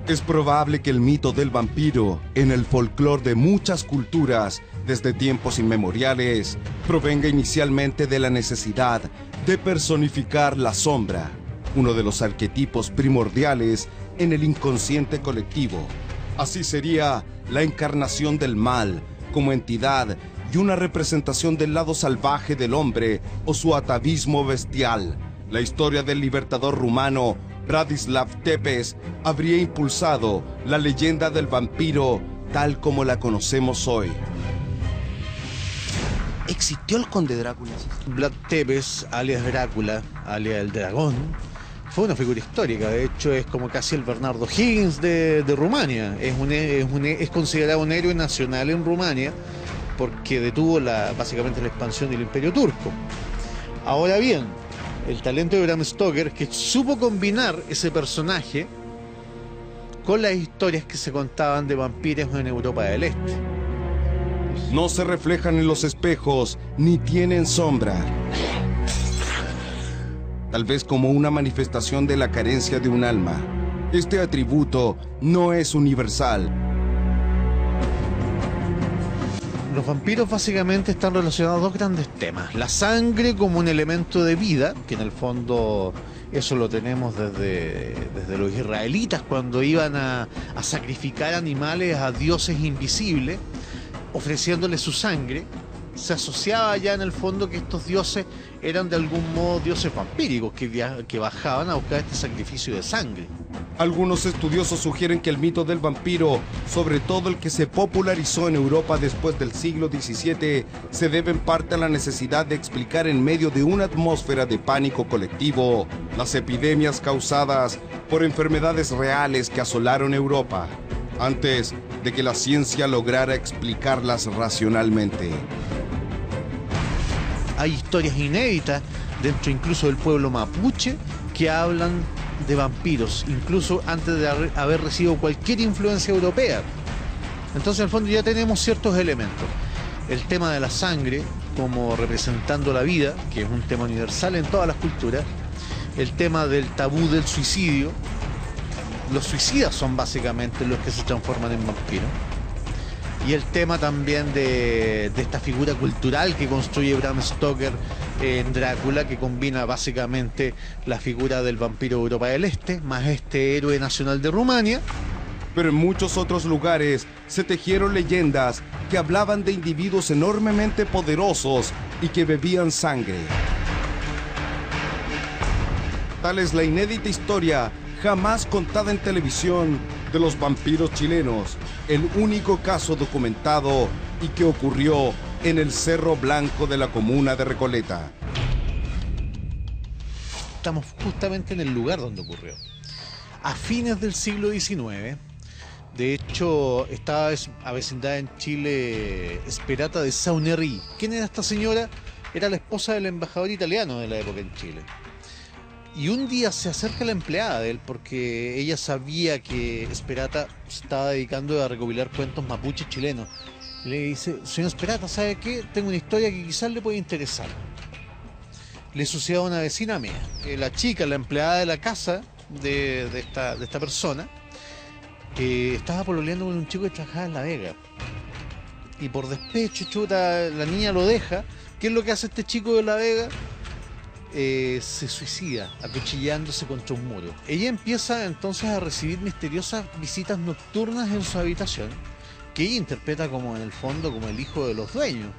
Es probable que el mito del vampiro, en el folclore de muchas culturas desde tiempos inmemoriales, provenga inicialmente de la necesidad de personificar la sombra, uno de los arquetipos primordiales en el inconsciente colectivo. Así sería la encarnación del mal como entidad y una representación del lado salvaje del hombre o su atavismo bestial. La historia del libertador rumano Bratislav Tepes habría impulsado la leyenda del vampiro tal como la conocemos hoy. ¿Existió el conde Drácula? Vlad Tepes, alias Drácula, alias el dragón, fue una figura histórica. De hecho, es como casi el Bernardo Higgins de Rumania. Es considerado un héroe nacional en Rumania porque detuvo básicamente la expansión del Imperio Turco. Ahora bien, el talento de Bram Stoker es que supo combinar ese personaje con las historias que se contaban de vampiros en Europa del Este. No se reflejan en los espejos ni tienen sombra. Tal vez como una manifestación de la carencia de un alma. Este atributo no es universal. Los vampiros básicamente están relacionados a dos grandes temas. La sangre como un elemento de vida, que en el fondo eso lo tenemos desde los israelitas cuando iban a sacrificar animales a dioses invisibles, ofreciéndoles su sangre. Se asociaba ya en el fondo que estos dioses eran de algún modo dioses vampíricos que bajaban a buscar este sacrificio de sangre. Algunos estudiosos sugieren que el mito del vampiro, sobre todo el que se popularizó en Europa después del siglo XVII, se debe en parte a la necesidad de explicar en medio de una atmósfera de pánico colectivo las epidemias causadas por enfermedades reales que asolaron Europa, antes de que la ciencia lograra explicarlas racionalmente. Hay historias inéditas dentro incluso del pueblo mapuche que hablan de vampiros, incluso antes de haber recibido cualquier influencia europea. Entonces, en el fondo ya tenemos ciertos elementos. El tema de la sangre como representando la vida, que es un tema universal en todas las culturas. El tema del tabú del suicidio. Los suicidas son básicamente los que se transforman en vampiros. Y el tema también de esta figura cultural que construye Bram Stoker en Drácula, que combina básicamente la figura del vampiro de Europa del Este, más este héroe nacional de Rumania. Pero en muchos otros lugares se tejieron leyendas que hablaban de individuos enormemente poderosos y que bebían sangre. Tal es la inédita historia jamás contada en televisión de los vampiros chilenos, el único caso documentado y que ocurrió en el Cerro Blanco de la comuna de Recoleta. Estamos justamente en el lugar donde ocurrió. A fines del siglo XIX, de hecho, estaba avecindada en Chile Esperata de Saunery. ¿Quién era esta señora? Era la esposa del embajador italiano de la época en Chile. Y un día se acerca la empleada de él porque ella sabía que Esperata se estaba dedicando a recopilar cuentos mapuches chilenos. Y le dice: señor Esperata, ¿sabe qué? Tengo una historia que quizás le puede interesar. Le sucedió a una vecina mía. La chica, la empleada de la casa de esta persona, estaba pololeando con un chico que trabajaba en La Vega. Y por despecho, chuta, la niña lo deja. ¿Qué es lo que hace este chico de La Vega? Se suicida acuchillándose contra un muro. Ella empieza entonces a recibir misteriosas visitas nocturnas en su habitación, que ella interpreta como en el fondo como el hijo de los dueños,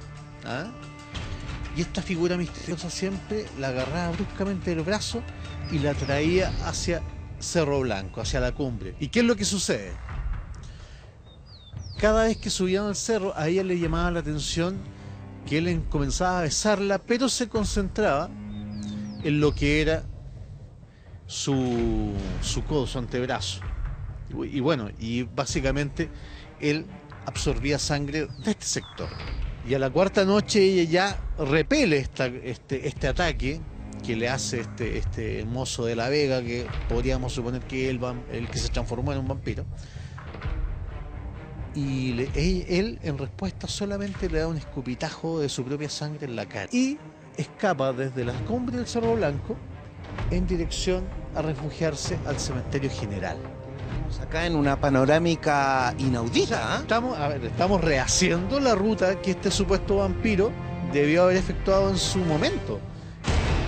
¿ah? Y esta figura misteriosa siempre la agarraba bruscamente del brazo y la traía hacia Cerro Blanco, hacia la cumbre. ¿Y qué es lo que sucede? Cada vez que subían al cerro, a ella le llamaba la atención que él comenzaba a besarla, pero se concentraba en lo que era su codo, su antebrazo. Y bueno, y básicamente él absorbía sangre de este sector. Y a la cuarta noche ella ya repele este ataque que le hace este mozo de La Vega, que podríamos suponer que es el que se transformó en un vampiro. Y él en respuesta solamente le da un escupitajo de su propia sangre en la cara. Y escapa desde la cumbre del Cerro Blanco en dirección a refugiarse al cementerio general. Estamos acá en una panorámica inaudita. Estamos rehaciendo la ruta que este supuesto vampiro debió haber efectuado en su momento.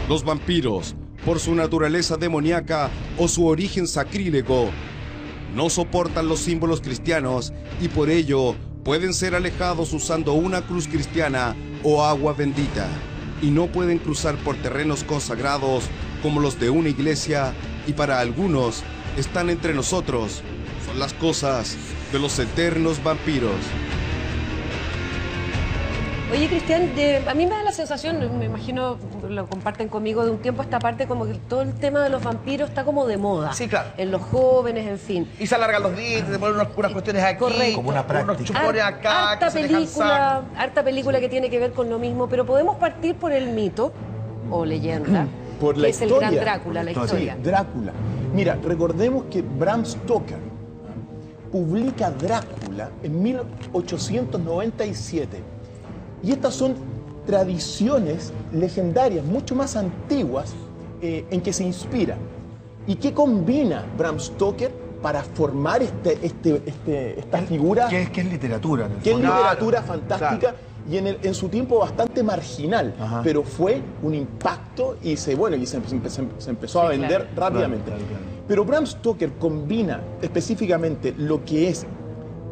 Los vampiros, por su naturaleza demoníaca o su origen sacrílego, no soportan los símbolos cristianos y por ello pueden ser alejados usando una cruz cristiana o agua bendita, y no pueden cruzar por terrenos consagrados como los de una iglesia, y para algunos están entre nosotros. Son las cosas de los eternos vampiros. Oye, Cristian, a mí me da la sensación, me imagino lo comparten conmigo, de un tiempo a esta parte como que todo el tema de los vampiros está como de moda. Sí, claro. En los jóvenes, en fin. Y se alargan los dientes, se ponen unas cuestiones aquí. Correcto. Como una práctica. Unos chupones acá, Harta que se dejan sacar. película que tiene que ver con lo mismo, pero podemos partir por el mito o leyenda, Por que la es el historia. gran Drácula, la historia. Sí, Drácula. Mira, recordemos que Bram Stoker publica Drácula en 1897. Y estas son tradiciones legendarias, mucho más antiguas, en que se inspira. ¿Y qué combina Bram Stoker para formar esta figura? ¿Qué es literatura? En el Que es fondo? literatura fantástica y en su tiempo bastante marginal, Ajá. pero fue un impacto y se empezó a vender rápidamente. Claro. Pero Bram Stoker combina específicamente lo que es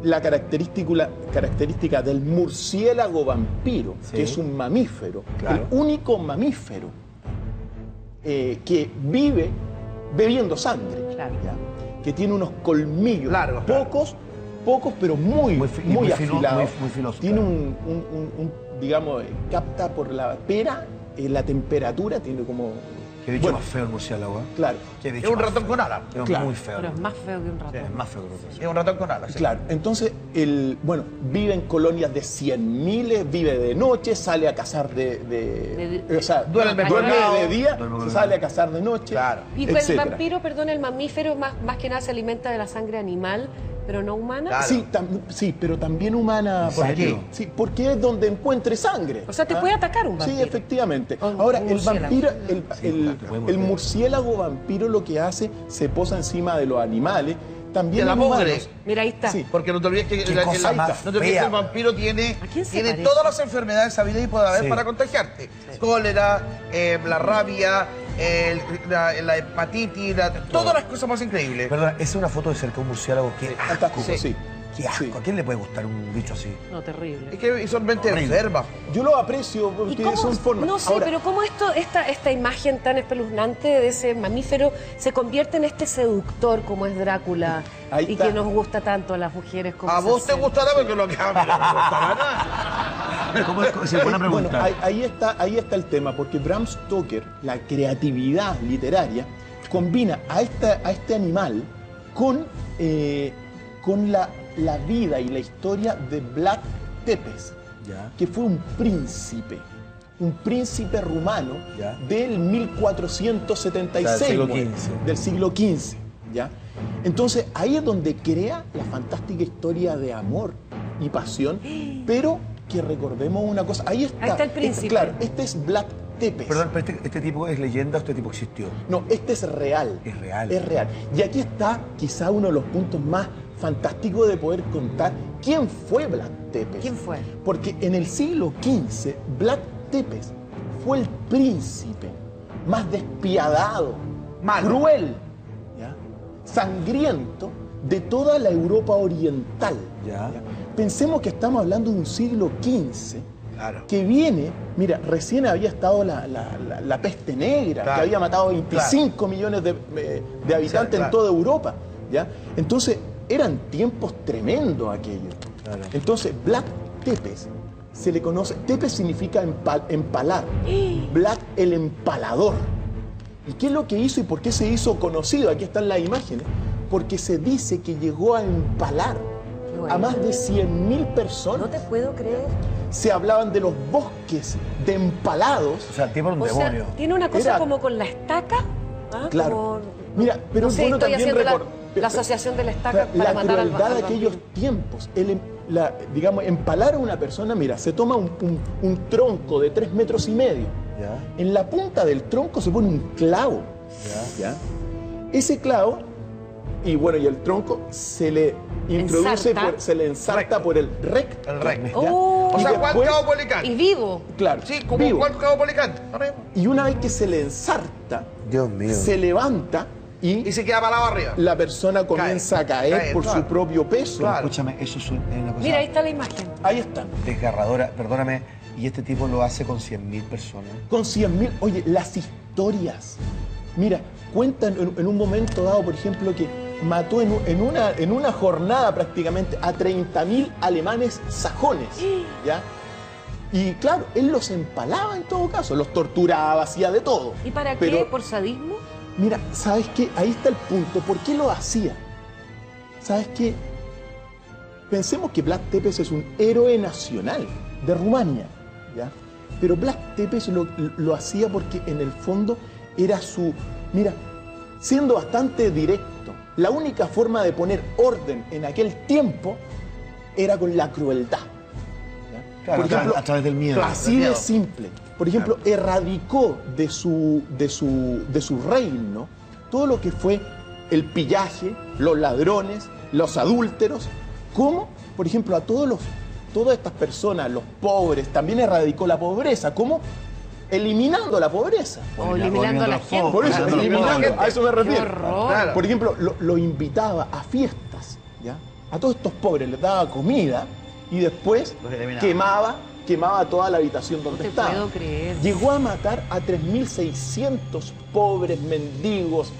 la característica del murciélago vampiro, Sí. que es un mamífero, Claro. el único mamífero que vive bebiendo sangre, Claro. ¿ya? Que tiene unos colmillos Largos, pocos, pero muy Muy fino- afilados. muy filosos, Tiene claro. digamos, capta por la pera la temperatura, tiene como... Qué bicho Bueno, más feo el murciélago, ¿eh? Claro, Qué bicho Es un más ratón feo. con alas. Es Claro. muy feo. Pero es más feo que un Sí, ratón. es más feo que el ratón. Es un ratón con alas. Sí. claro. Entonces, vive en colonias de 100.000, vive de noche, sale a cazar o sea, Duerme duerme colgado. de día, Duerme colgado. sale a cazar de noche. Claro. Y el etcétera. vampiro, perdón, el mamífero más que nada se alimenta de la sangre animal, pero no humana. Claro. Sí, pero también humana. ¿Por qué? Sí, porque es donde encuentre sangre. O sea, te puede atacar un vampiro. Sí, efectivamente. O un Ahora, el murciélago. vampiro, podemos el ver. murciélago vampiro lo que hace, se posa encima de los animales, también De la en mugre. humanos. Mira, ahí está. Sí. Porque no te olvides que, Qué cosa más no te olvides fea. que el vampiro tiene, ¿A quién se tiene parece? todas las enfermedades habidas y puede haber Sí. para contagiarte. Cólera, la rabia, la hepatitis, todas las cosas más increíbles. Perdona, esa es una foto de cerca de un murciélago. Qué asco. Fantástico, sí. Qué asco. Sí. ¿A quién le puede gustar un bicho así? No, terrible. Es que son mente Horrible. enfermas. Yo lo aprecio ¿Y porque cómo? son formas. No sé, Ahora, pero cómo esta imagen tan espeluznante de ese mamífero se convierte en este seductor como es Drácula Ahí y está. que nos gusta tanto a las mujeres como A se vos te hace. gustará porque lo que a mí no me gustará nada. ¿Cómo es? Sí, buena bueno, pregunta. ahí está el tema, porque Bram Stoker, la creatividad literaria, combina a este animal con la vida y la historia de Vlad Tepes, Ya. que fue un príncipe rumano Ya. del 1476, O sea, del siglo muere, XV. del siglo XV, ¿ya? Entonces ahí es donde crea la fantástica historia de amor y pasión, pero que recordemos una cosa, ahí está el príncipe. claro, este es Vlad Tepes. Perdón, pero este tipo es leyenda o este tipo existió. No, este es real. Es real. Es real. Y aquí está quizá uno de los puntos más fantásticos de poder contar quién fue Vlad Tepes. ¿Quién fue? Porque en el siglo XV, Vlad Tepes fue el príncipe más despiadado, Malo. cruel, ¿ya? Sangriento de toda la Europa oriental. Ya. Pensemos que estamos hablando de un siglo XV Claro. que viene, mira, recién había estado la peste negra, Claro. que había matado 25 millones de habitantes claro. en toda Europa, ¿ya? Entonces, eran tiempos tremendos aquellos. Claro. Entonces, Vlad Tepes se le conoce, Tepes significa empalar, Vlad el empalador. ¿Y qué es lo que hizo y por qué se hizo conocido? Aquí están las imágenes. Porque se dice que llegó a empalar Qué bueno. a más de 100.000 personas. No te puedo creer. Se hablaban de los bosques de empalados. O sea, el tipo era un O sea, demonio. tiene una cosa Era- como con la estaca. ¿ah? Claro. Como- Mira, pero no es sé, bueno estoy también haciendo recordar. la asociación de la estaca para La matar al crueldad de al aquellos vampiro. tiempos. Digamos, empalar a una persona, mira, se toma un tronco de 3,5 metros. Ya. En la punta del tronco se pone un clavo. ¿ya? Ese clavo Y bueno, y el tronco se le introduce, Ensarta. se le ensarta Recto. por el recto. El recto. ¿ya? Oh. O Y sea, Juan después- Cabo Policante. Y vivo. Claro, Sí, como vivo. Juan Cabo Policante. Y una vez que se le ensarta, Dios mío. se levanta Y y se queda parado arriba. la persona comienza a caer por claro. su propio peso. Claro. Escúchame, eso es una cosa Mira, ahí está la imagen. Ahí está. desgarradora. Perdóname, y este tipo lo hace con 100.000 personas. Con 100.000, oye, las historias. Mira, cuentan en un momento dado, por ejemplo, que mató en una jornada prácticamente a 30.000 alemanes sajones, ¿ya? Y claro, él los empalaba en todo caso, los torturaba, hacía de todo. ¿Y para qué? Pero, ¿Por sadismo? mira, ¿sabes qué? Ahí está el punto. ¿Por qué lo hacía? ¿Sabes qué? Pensemos que Vlad Tepes es un héroe nacional de Rumania, ¿ya? Pero Vlad Tepes lo hacía porque en el fondo era su... Mira, siendo bastante directo, la única forma de poner orden en aquel tiempo era con la crueldad. ¿ya? Claro, a través del miedo. Así Del de miedo. simple. Por ejemplo, erradicó de su reino todo lo que fue el pillaje, los ladrones, los adúlteros, como, por ejemplo, a todas estas personas, los pobres, también erradicó la pobreza, como eliminando la pobreza. O eliminando a la gente. Por eso, Claro, eliminando, a eso me refiero. Qué horror. Claro. Por ejemplo, lo invitaba a fiestas, ¿ya? A todos estos pobres les daba comida y después Los eliminaba. quemaba toda la habitación donde No te estaba. puedo creer. Llegó a matar a 3.600 pobres mendigos,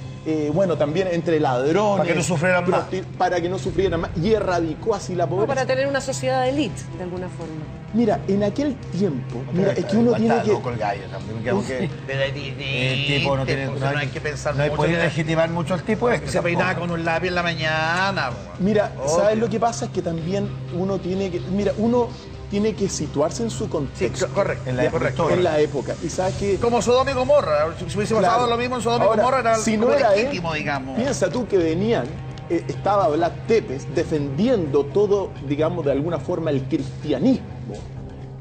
bueno, también entre ladrones. Para que no sufrieran más. Para que no sufrieran más. Y erradicó así la O pobreza. para tener una sociedad de élite, de alguna forma. Mira, en aquel tiempo, mira, es que uno tiene que... Loco el gallo también, creo que Pero hay el tipo no tiene... no hay que pensar no hay mucho. podido legitimar mucho al tipo este. Se peinaba tampoco. con un lápiz en la mañana. Mira, Obvio. ¿sabes lo que pasa? Es que también uno tiene que... Mira, uno tiene que situarse en su Sí, contexto. correcto. En la correcto. En la época. Y sabes que... Como Sodoma y Gomorra. Si hubiese pasado Claro. lo mismo en Sodoma y Ahora, Gomorra, era si como no era él, legítimo, digamos. Piensa tú que venían, estaba Vlad Tepes defendiendo todo, digamos, de alguna forma el cristianismo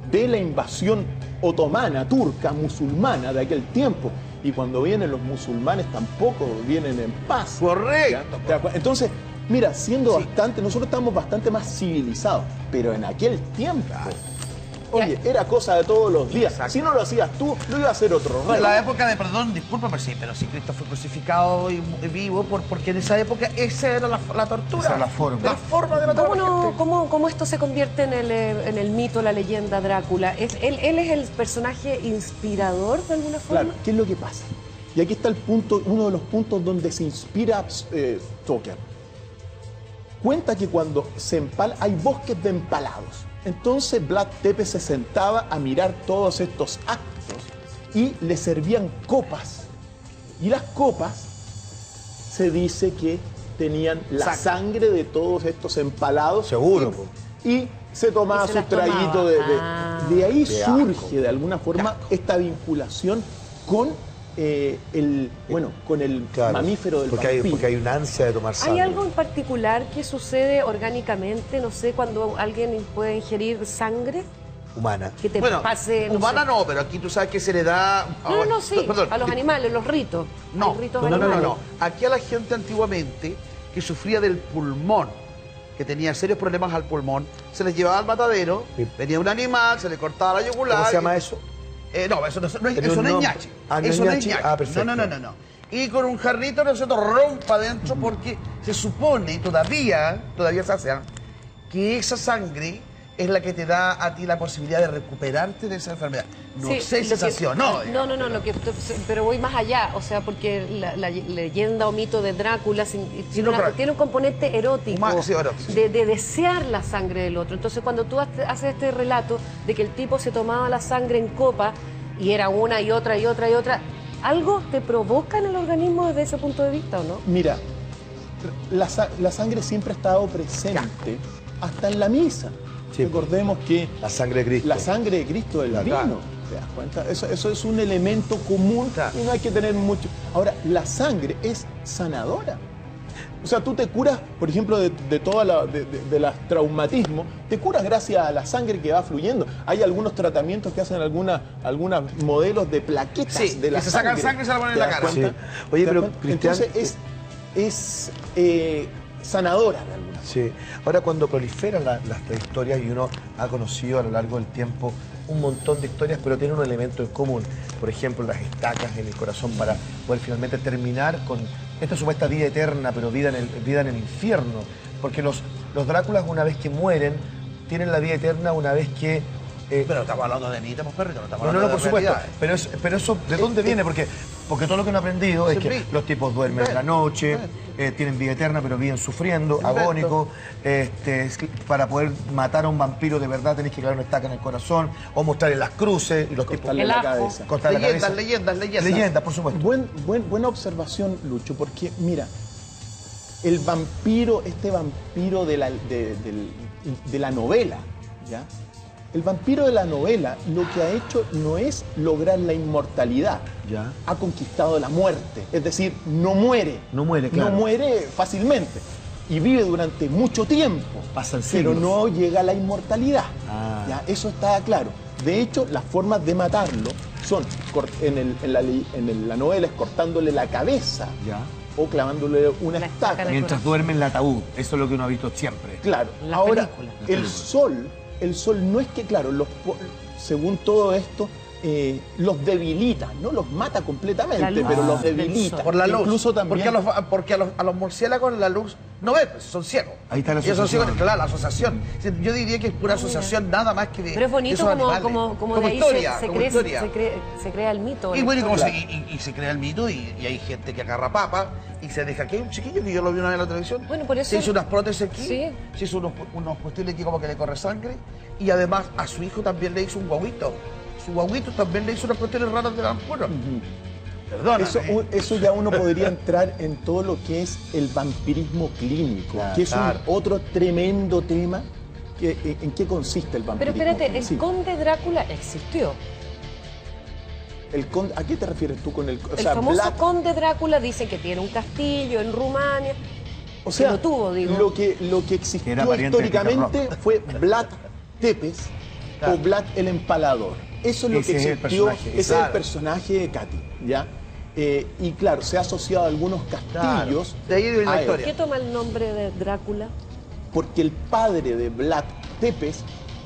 de la invasión otomana, turca, musulmana de aquel tiempo. Y cuando vienen los musulmanes tampoco vienen en paz. Correcto. ¿Ya? ¿Te das cuenta? Entonces, mira, nosotros estamos bastante más civilizados, pero en aquel tiempo, oye, era cosa de todos los días. Exacto. Si no lo hacías tú, lo iba a hacer otro rey. En la época de, perdón, disculpa, pero sí Cristo fue crucificado y vivo, porque en esa época esa era la tortura. Esa era la forma. La forma de matar a ¿Cómo, la no, gente. cómo esto se convierte en el mito, la leyenda Drácula? ¿Él es el personaje inspirador de alguna forma? Claro, ¿qué es lo que pasa? Y aquí está el punto, uno de los puntos donde se inspira Stoker. Cuenta que cuando se empala, hay bosques de empalados. Entonces Vlad Tepes se sentaba a mirar todos estos actos y le servían copas. Y las copas se dice que tenían la sangre de todos estos empalados. Seguro, Y, po. y se tomaba Y se su las tomaba. traguito Ah. de ahí Qué surge de alguna forma esta vinculación con con el Claro, mamífero del porque vampiro. hay una ansia de tomar sangre. ¿Hay algo en particular que sucede orgánicamente, no sé, cuando alguien puede ingerir sangre? humana. Que te Bueno, pase... humana sé. no, pero aquí tú sabes que se le da... No, sí, Perdón. a los animales, los ritos. No, Hay ritos no, no, no, animales. no. Aquí a la gente antiguamente que sufría del pulmón, que tenía serios problemas al pulmón, se les llevaba al matadero, Sí. venía un animal, se le cortaba la yugular. ¿Cómo se llama eso? No, eso no es Tenía eso un no es nombre. ñachi. Ah, ¿no es Eso no es ñachi? ñachi. Ah, perfecto. No. Y con un jarrito, ¿no es cierto?, rompa adentro porque se supone, todavía se hace, que esa sangre es la que te da a ti la posibilidad de recuperarte de esa enfermedad. No Sí, sé lo que- sensación, no. No, pero voy más allá, o sea, porque la leyenda o mito de Drácula no, correcto. tiene un componente erótico, Sí, erótico. de desear la sangre del otro. Entonces, cuando tú haces este relato de que el tipo se tomaba la sangre en copa y era una y otra y otra y otra, ¿algo te provoca en el organismo desde ese punto de vista o no? Mira, la sangre siempre ha estado presente hasta en la misa. Sí. Recordemos que La sangre de Cristo. la sangre de Cristo del Claro. vino, ¿te das cuenta? Eso es un elemento común Claro. y no hay que tener mucho. Ahora, la sangre es sanadora. O sea, tú te curas, por ejemplo, de toda de los traumatismos, te curas gracias a la sangre que va fluyendo. Hay algunos tratamientos que hacen algunos modelos de plaquetas Sí, de la que se sacan sangre y se la ponen en ¿Te la das cara. cuenta? Sí. Oye, ¿Te das pero, cuenta? Cristian, Entonces es sanadora de alguna forma. Sí. Ahora, cuando proliferan las historias y uno ha conocido a lo largo del tiempo un montón de historias, pero tienen un elemento en común. Por ejemplo, las estacas en el corazón para poder finalmente terminar con esta supuesta vida eterna, pero vida en el infierno. Porque los Dráculas, una vez que mueren, tienen la vida eterna una vez que... Pero estamos hablando de Anita, pues perrito, no estamos No, hablando por de supuesto. realidades. Pero eso, ¿de dónde viene? Porque todo lo que uno ha aprendido es que los tipos duermen en la noche, tienen vida eterna, pero viven sufriendo, agónicos. Para poder matar a un vampiro de verdad tenés que clavar una estaca en el corazón o mostrarle las cruces y los tipos... Cortarle El la ajo. cabeza. Cortarle la cabeza. Leyendas. Leyendas, por supuesto. Buena observación, Lucho, porque mira, el vampiro, este vampiro de la novela, ¿ya? El vampiro de la novela lo que ha hecho no es lograr la inmortalidad, Ya. ha conquistado la muerte, es decir, no muere. No muere, claro. No muere fácilmente y vive durante mucho tiempo, Pasan pero siglos. no llega a la inmortalidad. Ah. ¿Ya? Eso está claro. De hecho, las formas de matarlo son, en la novela es cortándole la cabeza Ya. o clavándole una La estaca. estaca. Mientras duerme en el ataúd. Eso es lo que uno ha visto siempre. Claro. Las Ahora, películas. el sol no es que, claro, según todo esto, los debilita, no los mata La completamente, luz pero los del debilita. sol. Por la luz. Incluso también... Porque a los murciélagos la luz no ven, pues, son ciegos. Ahí está la Y esos asociación. ciegos, claro, la asociación. Yo diría que es pura asociación, nada más que de Pero es bonito esos como animales. de ahí historia, se como cree, historia. se crea el mito. Y la bueno, historia. y se crea el mito y hay gente que agarra papa y se deja. Aquí hay un chiquillo que yo lo vi una vez en la televisión. Bueno, por eso- Se hizo unas prótesis aquí, Sí. se hizo unos cuestiones aquí como que le corre sangre y además a su hijo también le hizo un guaguito. Su guaguito también le hizo unas cuestiones raras de la ampura. Perdóname. Eso ya uno podría entrar en todo lo que es el vampirismo clínico, Claro, que es claro. otro tremendo tema. ¿En qué consiste el Pero vampirismo? espérate, el Sí. conde Drácula existió. ¿A qué te refieres tú con el...? O El sea, famoso Vlad- conde Drácula dice que tiene un castillo en Rumania. O sea, que lo tuvo, digo. Lo que Que existió era pariente de históricamente Peter fue Vlad Tepes o Vlad el Empalador. Eso es lo Ese que es el existió, personaje, ese es claro. el personaje de Katy, ¿ya? Y claro, se ha asociado a algunos castillos De ahí viene la a él, historia. ¿Qué toma el nombre de Drácula? porque el padre de Vlad Tepes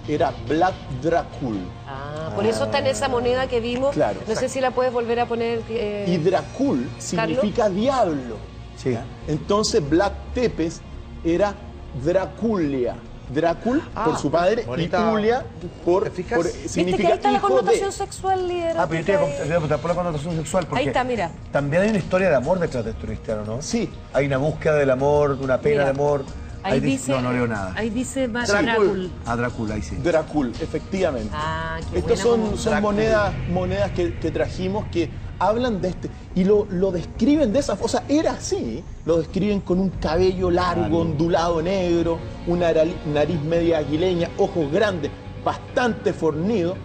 era Vlad Dracul. Ah, por eso está en esa moneda que vimos. Claro, No sé exacto. si la puedes volver a poner. Y Dracul significa diablo. Sí. ¿ya? Entonces Vlad Tepes era Draculia. Dracul por su padre bonita. y Julia por, ¿Te fijas? por ¿Viste que Viste que significa ahí está la hijo connotación de. sexual, líder. Ah, pero yo te iba a preguntar por la connotación sexual. Porque Ahí está, mira. También hay una historia de amor detrás de esto, Cristiano, ¿no? Sí. Hay una búsqueda del amor, de una pena Mira, de amor. Ahí dice. No leo nada. Ahí dice Drácula. Drácula. Ah, Drácula, ahí sí. Dracul, efectivamente. Ah, qué Estas buena como son monedas que trajimos que hablan de y lo describen de esa forma. O sea, era así. Lo describen con un cabello largo, ondulado, negro, una nariz media aguileña, ojos grandes, bastante fornido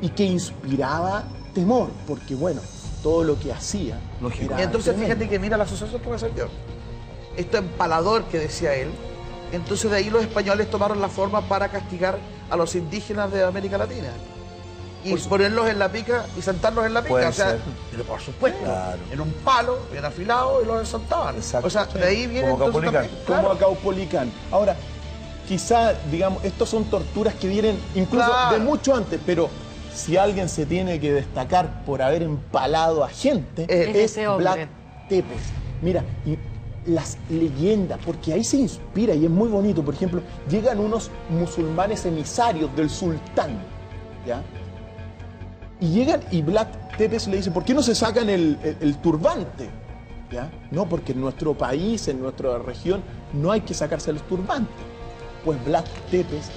y que inspiraba temor, porque bueno, todo lo que hacía. Lógico. era Entonces tremendo. fíjate que mira la asociación que me salió. Esto empalador que decía él. Entonces de ahí los españoles tomaron la forma para castigar a los indígenas de América Latina. Y ponerlos en la pica y sentarlos en la pica. Puede O sea, ser. pero por supuesto, Claro. en un palo, bien afilado y los ensartaban. Exacto. O sea, de ahí viene Como entonces Caupolicán. también, Como claro. a Caupolicán. Ahora, quizá, digamos, estos son torturas que vienen incluso Claro. de mucho antes, pero si alguien se tiene que destacar por haber empalado a gente, Es es ese hombre. Vlad Tepes. Mira, y las leyendas, porque ahí se inspira y es muy bonito. Por ejemplo, llegan unos musulmanes emisarios del sultán, ¿ya? Y llegan y Vlad Tepes le dice, ¿por qué no se sacan el turbante? ¿Ya? No, porque en nuestro país, en nuestra región, no hay que sacarse los turbantes. Pues Vlad Tepes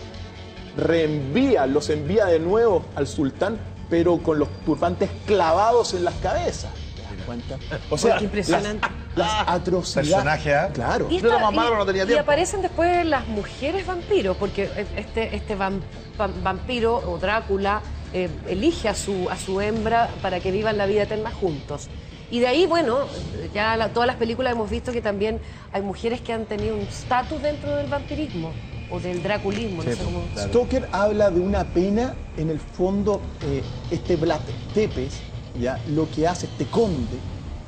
los envía de nuevo al sultán, pero con los turbantes clavados en las cabezas. ¿Te das cuenta? O sea, Qué impresionante. las atrocidades. Personaje, ¿ah? Claro. Y, Yo era más malo, no tenía y tiempo. aparecen después las mujeres vampiros, porque este vampiro o Drácula elige a su hembra para que vivan la vida eterna juntos. Y de ahí, bueno, ya todas las películas hemos visto que también hay mujeres que han tenido un estatus dentro del vampirismo o del draculismo, no sé cómo. claro. Stoker habla de una pena, en el fondo, este Vlad Tepes, ¿ya? Lo que hace este conde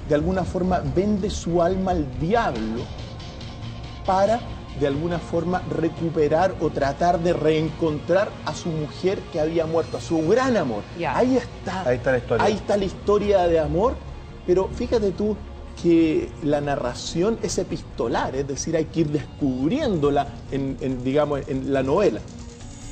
de alguna forma vende su alma al diablo para de alguna forma recuperar o tratar de reencontrar a su mujer que había muerto, a su gran amor. Ya. Ahí está la historia. Ahí está la historia de amor, pero fíjate tú que la narración es epistolar, es decir, hay que ir descubriéndola digamos, en la novela.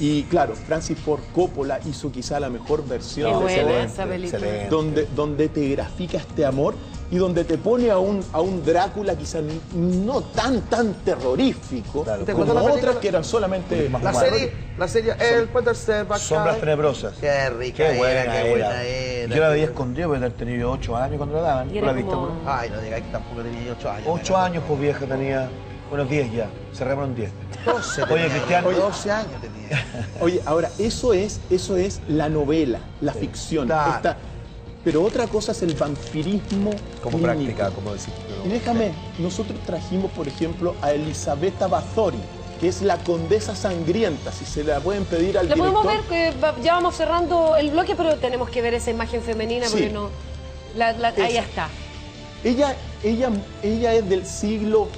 Y claro, Francis Ford Coppola hizo quizá la mejor versión Qué de buena esa película. excelente. donde te grafica este amor y donde te pone a un Drácula quizá no tan terrorífico, Claro. ¿Te como gustó la película? otras que eran solamente Más La humano. serie, el Quarterstaff Back Sombras Time. Tenebrosas. Qué rica Qué buena qué buena era. era. Yo la veía escondida porque haber tenido 8 años cuando la daban. Y ¿Tú era la viste? como- Bruno? Ay, no digáis que tampoco tenía 8 años. 8 años, pues vieja tenía. Bueno, 10 ya. Cerramos 10. 12 Oye, Cristiano. 12 años tenía. Oye, ahora, eso es la novela, la ficción. Claro. Pero otra cosa es el vampirismo Como clínico. práctica, como decir. Y déjame, nosotros trajimos, por ejemplo, a Elisabetta Bathory, que es la condesa sangrienta, si se la pueden pedir al La director. podemos ver, que ya vamos cerrando el bloque, pero tenemos que ver esa imagen femenina Sí. porque no... ahí está. Ella es del siglo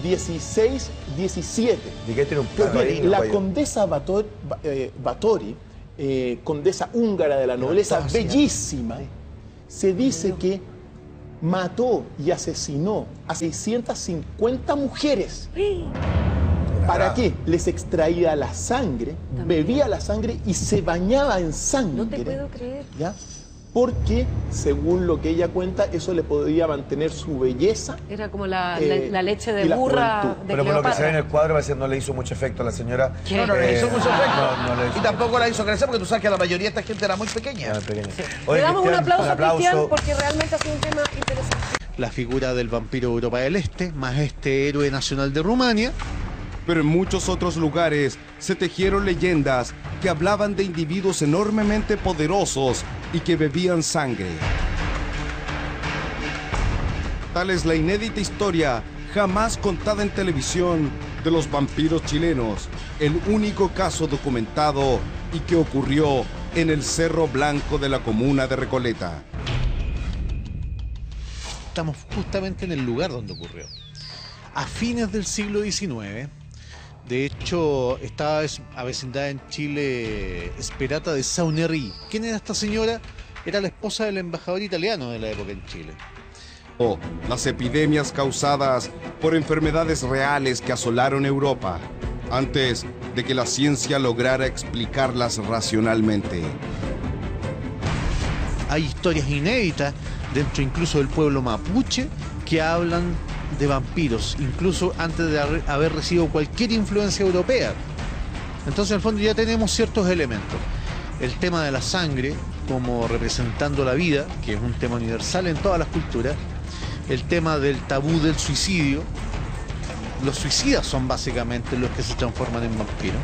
XVI, XVII. ¿De qué tiene un Pues perro bien, ahí? la Guayo? condesa Bathory, condesa húngara de la nobleza, bellísima, se dice que mató y asesinó a 650 mujeres. ¿Para qué? Les extraía la sangre, bebía la sangre y se bañaba en sangre. No te puedo creer. ¿Ya? Porque, según lo que ella cuenta, eso le podía mantener su belleza. Era como la leche y de la burra juventud. de Pero por lo que se ve en Cleopatra. el cuadro, parece que no le hizo mucho efecto a la señora. ¿Qué? No le hizo mucho efecto. No le hizo Y tampoco la hizo crecer porque tú sabes que la mayoría de esta gente era muy pequeña. Era pequeña. Le Oye, damos un Cristian, aplauso a Cristian porque realmente ha sido un tema interesante. La figura del vampiro de Europa del Este, más este héroe nacional de Rumania. Pero en muchos otros lugares se tejieron leyendas que hablaban de individuos enormemente poderosos y que bebían sangre. Tal es la inédita historia jamás contada en televisión de los vampiros chilenos, el único caso documentado y que ocurrió en el Cerro Blanco de la comuna de Recoleta. Estamos justamente en el lugar donde ocurrió. A fines del siglo XIX, de hecho, estaba avecindada en Chile Esperata de Saunery. ¿Quién era esta señora? Era la esposa del embajador italiano de la época en Chile. O las epidemias causadas por enfermedades reales que asolaron Europa, antes de que la ciencia lograra explicarlas racionalmente. Hay historias inéditas dentro incluso del pueblo mapuche que hablan de vampiros, incluso antes de haber recibido cualquier influencia europea. Entonces, en el fondo ya tenemos ciertos elementos. El tema de la sangre como representando la vida, que es un tema universal en todas las culturas. El tema del tabú del suicidio. Los suicidas son básicamente los que se transforman en vampiros.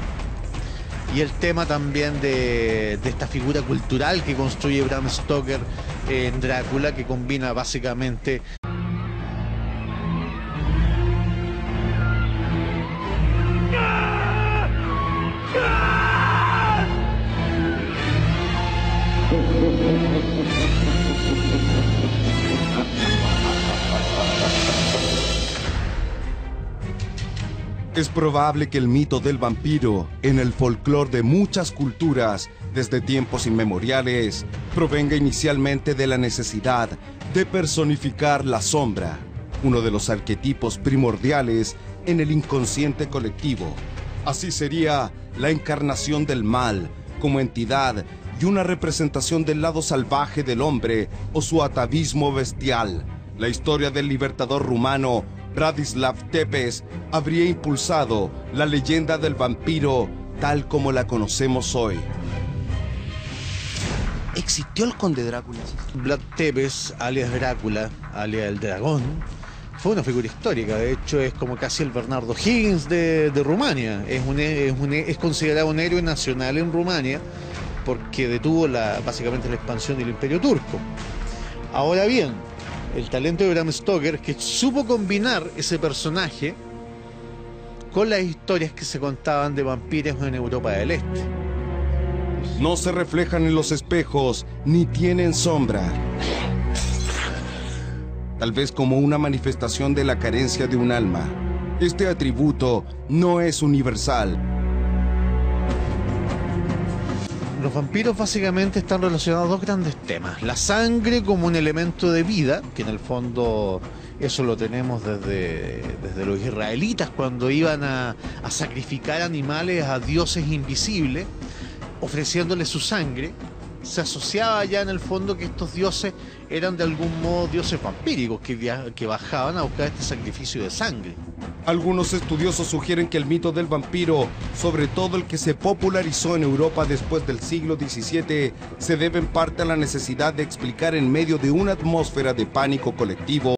Y el tema también de esta figura cultural que construye Bram Stoker en Drácula, que combina básicamente Es probable que el mito del vampiro, en el folclore de muchas culturas desde tiempos inmemoriales, provenga inicialmente de la necesidad de personificar la sombra, uno de los arquetipos primordiales en el inconsciente colectivo. Así sería la encarnación del mal como entidad y una representación del lado salvaje del hombre o su atavismo bestial. La historia del libertador rumano Bratislav Tepes habría impulsado la leyenda del vampiro tal como la conocemos hoy. ¿Existió el conde Drácula? Vlad Tepes, alias Drácula, alias el dragón, fue una figura histórica. De hecho, es como casi el Bernardo Higgins de Rumania. Es considerado un héroe nacional en Rumania porque detuvo básicamente la expansión del Imperio Turco. Ahora bien, el talento de Bram Stoker es que supo combinar ese personaje con las historias que se contaban de vampiros en Europa del Este. No se reflejan en los espejos ni tienen sombra. tal vez como una manifestación de la carencia de un alma. Este atributo no es universal. Los vampiros básicamente están relacionados a dos grandes temas. La sangre como un elemento de vida, que en el fondo eso lo tenemos desde los israelitas cuando iban a sacrificar animales a dioses invisibles, ofreciéndoles su sangre. Se asociaba ya en el fondo que estos dioses eran de algún modo dioses vampíricos que bajaban a buscar este sacrificio de sangre. Algunos estudiosos sugieren que el mito del vampiro, sobre todo el que se popularizó en Europa después del siglo XVII, se debe en parte a la necesidad de explicar en medio de una atmósfera de pánico colectivo